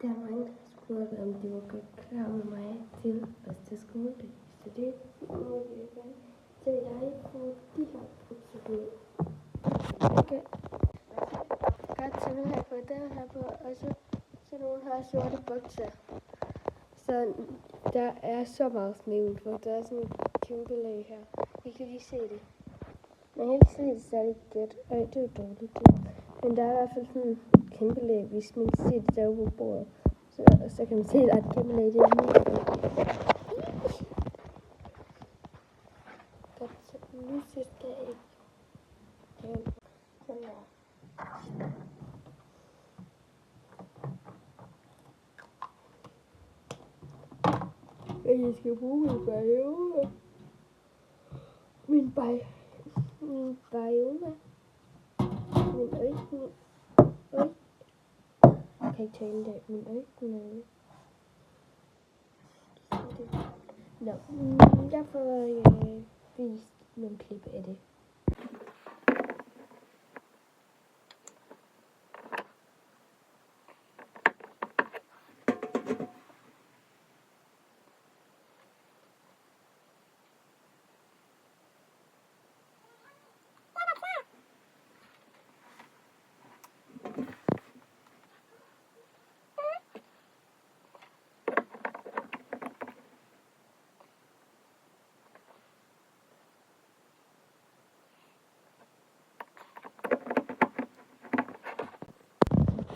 Der er mange, der spurgte, om de var godt klar med mig til os til skoledag. Så det må vi gøre. Så jeg får de her bukser på. Okay. Godt, så nu har jeg fået den her på, og så nogle har sorte bukser. Så der er så meget sne udenfor. Der er sådan et kæmpe lag her. I kan lige se det. Man kan ikke se det særlig godt. Det er jo dårligt. Men der er i hvert fald sådan et kæmpe lag, hvis man kan se det derude på bordet. Så kan man se, at der er et kæmpe lag. Det er lige godt. Så nu skal jeg ikke. Sådan der. Jeg skal bruge min bajoma. Min bajoma. Min øjne. Jeg kan ikke tale det. Min øjne. Nå, jeg får vist nogle klip af det.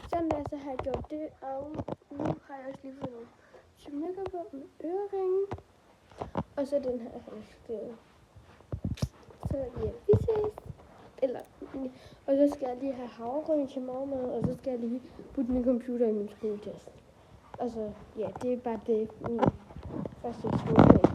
Sådan der, så har jeg gjort det, og nu har jeg også lige fået nogle smykker på med øreringe, og så den her halskæde. Så ja, vi ses. Og så skal jeg lige have havregryn til morgenmad, og så skal jeg lige putte min computer i min skoletaske. Altså, ja, det er bare det, min første skoledag.